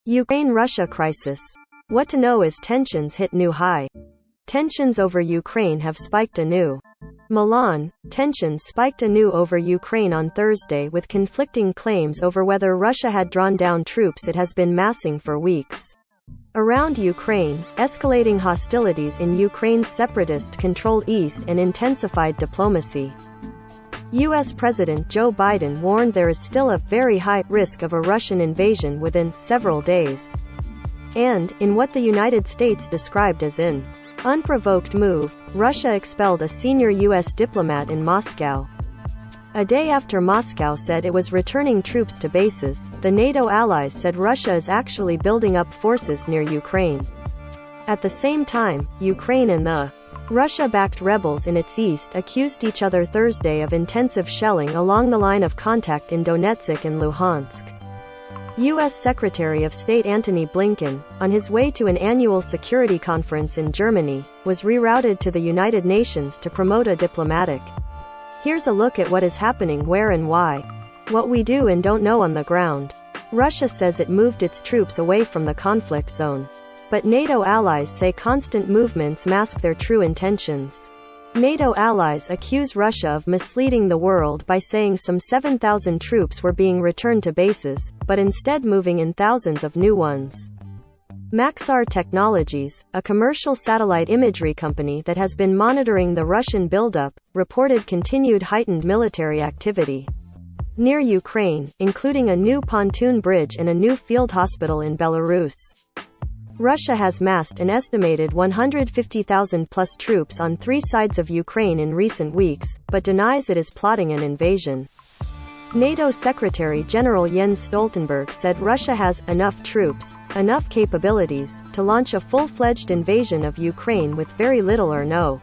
Ukraine-Russia crisis. What to know as tensions hit new high. Tensions over Ukraine have spiked anew. Milan, tensions spiked anew over Ukraine on Thursday with conflicting claims over whether Russia had drawn down troops it has been massing for weeks around Ukraine, escalating hostilities in Ukraine's separatist-controlled east and intensified diplomacy. U.S. President Joe Biden warned there is still a very high risk of a Russian invasion within several days. And, in what the United States described as an unprovoked move, Russia expelled a senior U.S. diplomat in Moscow. A day after Moscow said it was returning troops to bases, the NATO allies said Russia is actually building up forces near Ukraine. At the same time, Ukraine and the Russia-backed rebels in its east accused each other Thursday of intensive shelling along the line of contact in Donetsk and Luhansk. U.S. Secretary of State Antony Blinken, on his way to an annual security conference in Germany, was rerouted to the United Nations to promote a diplomatic. Here's a look at what is happening where and why. What we do and don't know on the ground. Russia says it moved its troops away from the conflict zone. But NATO allies say constant movements mask their true intentions. NATO allies accuse Russia of misleading the world by saying some 7,000 troops were being returned to bases, but instead moving in thousands of new ones. Maxar Technologies, a commercial satellite imagery company that has been monitoring the Russian buildup, reported continued heightened military activity near Ukraine, including a new pontoon bridge and a new field hospital in Belarus. Russia has massed an estimated 150,000-plus troops on three sides of Ukraine in recent weeks, but denies it is plotting an invasion. NATO Secretary-General Jens Stoltenberg said Russia has enough troops, enough capabilities, to launch a full-fledged invasion of Ukraine with very little or no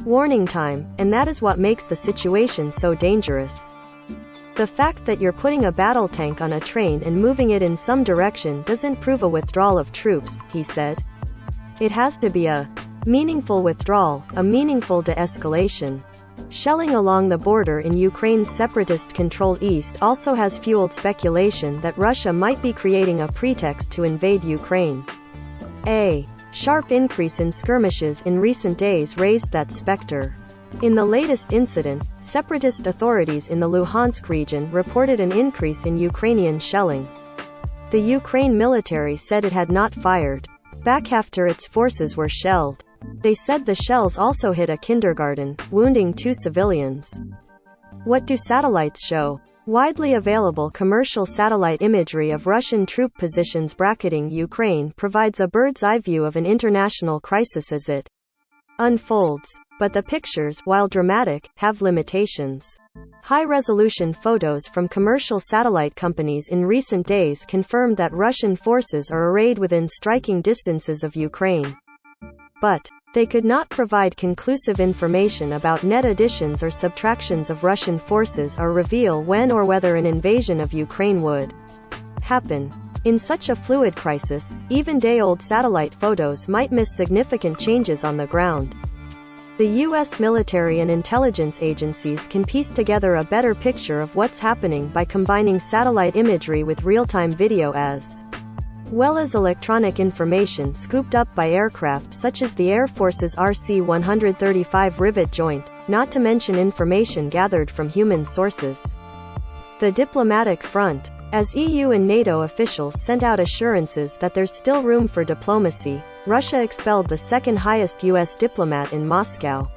warning time, and that is what makes the situation so dangerous. The fact that you're putting a battle tank on a train and moving it in some direction doesn't prove a withdrawal of troops, he said. It has to be a meaningful withdrawal, a meaningful de-escalation. Shelling along the border in Ukraine's separatist-controlled east also has fueled speculation that Russia might be creating a pretext to invade Ukraine. A sharp increase in skirmishes in recent days raised that specter. In the latest incident, separatist authorities in the Luhansk region reported an increase in Ukrainian shelling. The Ukraine military said it had not fired back after its forces were shelled. They said the shells also hit a kindergarten, wounding 2 civilians. What do satellites show? Widely available commercial satellite imagery of Russian troop positions bracketing Ukraine provides a bird's-eye view of an international crisis as it unfolds. But the pictures, while dramatic, have limitations. High-resolution photos from commercial satellite companies in recent days confirmed that Russian forces are arrayed within striking distances of Ukraine. But they could not provide conclusive information about net additions or subtractions of Russian forces or reveal when or whether an invasion of Ukraine would happen. In such a fluid crisis, even day-old satellite photos might miss significant changes on the ground. The U.S. military and intelligence agencies can piece together a better picture of what's happening by combining satellite imagery with real-time video as well as electronic information scooped up by aircraft such as the Air Force's RC-135 rivet joint, not to mention information gathered from human sources. The diplomatic front. As EU and NATO officials sent out assurances that there's still room for diplomacy, Russia expelled the second-highest U.S. diplomat in Moscow.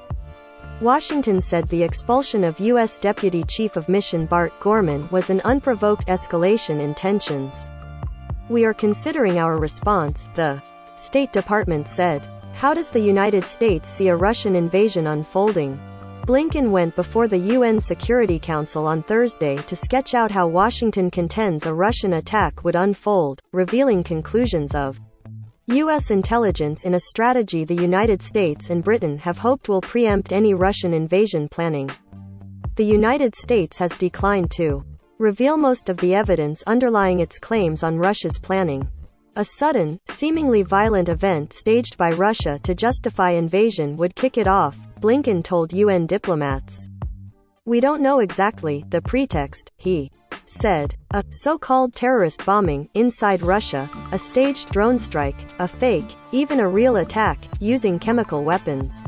Washington said the expulsion of U.S. Deputy Chief of Mission Bart Gorman was an unprovoked escalation in tensions. We are considering our response, the State Department said. How does the United States see a Russian invasion unfolding? Blinken went before the UN Security Council on Thursday to sketch out how Washington contends a Russian attack would unfold, revealing conclusions of U.S. intelligence in a strategy the United States and Britain have hoped will preempt any Russian invasion planning. The United States has declined to reveal most of the evidence underlying its claims on Russia's planning. A sudden, seemingly violent event staged by Russia to justify invasion would kick it off, Blinken told UN diplomats. We don't know exactly the pretext, he said. A so-called terrorist bombing inside Russia, a staged drone strike, a fake, even a real attack, using chemical weapons.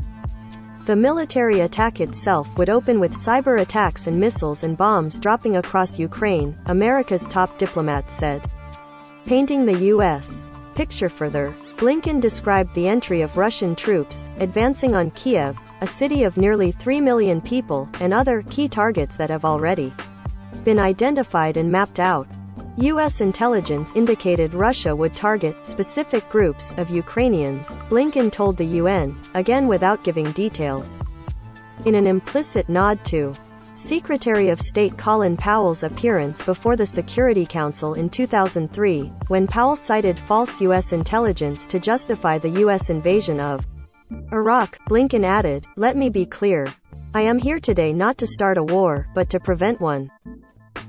The military attack itself would open with cyber attacks and missiles and bombs dropping across Ukraine, America's top diplomat said. Painting the U.S. picture further, Blinken described the entry of Russian troops, advancing on Kiev, a city of nearly 3 million people, and other key targets that have already been identified and mapped out. U.S. intelligence indicated Russia would target specific groups of Ukrainians, Blinken told the UN, again without giving details. In an implicit nod to Secretary of State Colin Powell's appearance before the Security Council in 2003, when Powell cited false U.S. intelligence to justify the U.S. invasion of Iraq, Blinken added, "Let me be clear. I am here today not to start a war, but to prevent one."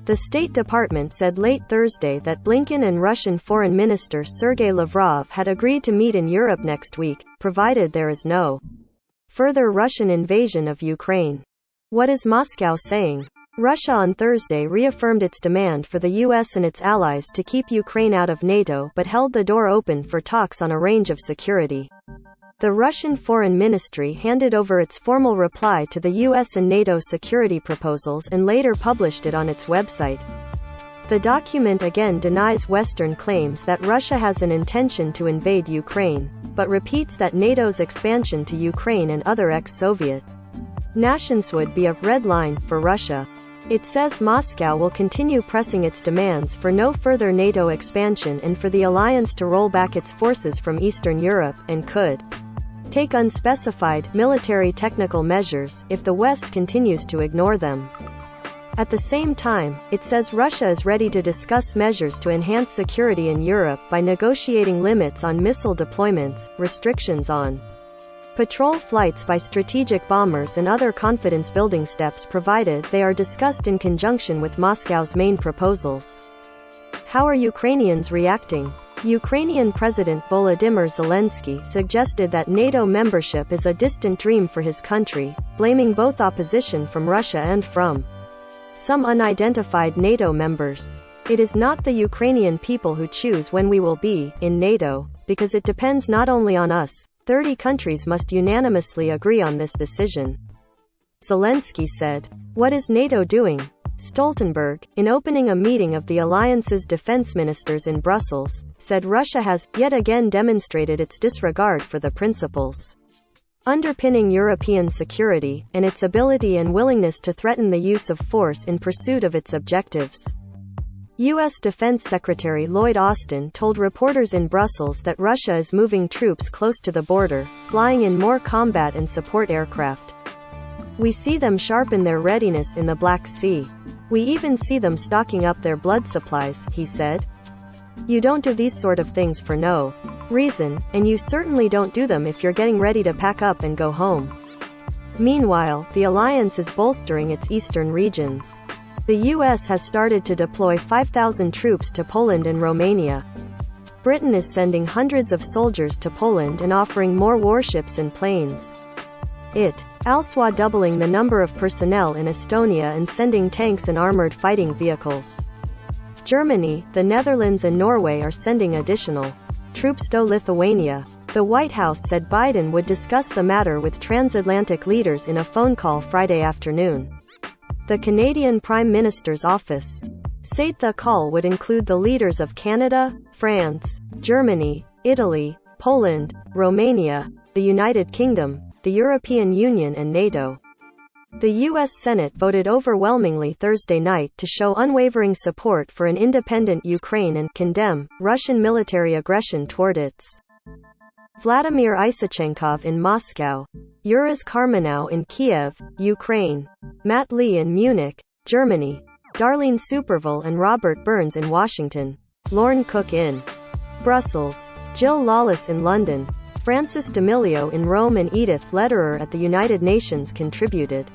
The State Department said late Thursday that Blinken and Russian Foreign Minister Sergei Lavrov had agreed to meet in Europe next week, provided there is no further Russian invasion of Ukraine. What is Moscow saying? Russia on Thursday reaffirmed its demand for the U.S. and its allies to keep Ukraine out of NATO but held the door open for talks on a range of security. The Russian Foreign Ministry handed over its formal reply to the U.S. and NATO security proposals and later published it on its website. The document again denies Western claims that Russia has an intention to invade Ukraine, but repeats that NATO's expansion to Ukraine and other ex-Soviet nations would be a red line for Russia. It says Moscow will continue pressing its demands for no further NATO expansion and for the alliance to roll back its forces from Eastern Europe, and could take unspecified, military technical measures, if the West continues to ignore them. At the same time, it says Russia is ready to discuss measures to enhance security in Europe by negotiating limits on missile deployments, restrictions on patrol flights by strategic bombers and other confidence-building steps provided they are discussed in conjunction with Moscow's main proposals. How are Ukrainians reacting? Ukrainian President Volodymyr Zelensky suggested that NATO membership is a distant dream for his country, blaming both opposition from Russia and from some unidentified NATO members. It is not the Ukrainian people who choose when we will be in NATO, because it depends not only on us. 30 countries must unanimously agree on this decision. Zelensky said. What is NATO doing? Stoltenberg, in opening a meeting of the alliance's defense ministers in Brussels, said Russia has, yet again, demonstrated its disregard for the principles underpinning European security, and its ability and willingness to threaten the use of force in pursuit of its objectives. U.S. Defense Secretary Lloyd Austin told reporters in Brussels that Russia is moving troops close to the border, flying in more combat and support aircraft. We see them sharpen their readiness in the Black Sea. We even see them stocking up their blood supplies, he said. You don't do these sort of things for no reason, and you certainly don't do them if you're getting ready to pack up and go home. Meanwhile, the alliance is bolstering its eastern regions. The U.S. has started to deploy 5,000 troops to Poland and Romania. Britain is sending hundreds of soldiers to Poland and offering more warships and planes. It also doubling the number of personnel in Estonia and sending tanks and armored fighting vehicles. Germany, the Netherlands and Norway are sending additional troops to Lithuania. The White House said Biden would discuss the matter with transatlantic leaders in a phone call Friday afternoon. The Canadian Prime Minister's office said the call would include the leaders of Canada, France, Germany, Italy, Poland, Romania, the United Kingdom, the European Union and NATO. The U.S. Senate voted overwhelmingly Thursday night to show unwavering support for an independent Ukraine and condemn Russian military aggression toward its Vladimir Isachenkov in Moscow, Yuris Karmanow in Kiev, Ukraine, Matt Lee in Munich, Germany, Darlene Superville and Robert Burns in Washington, Lorne Cook in Brussels, Jill Lawless in London, Francis D'Amelio in Rome and Edith Lederer at the United Nations contributed.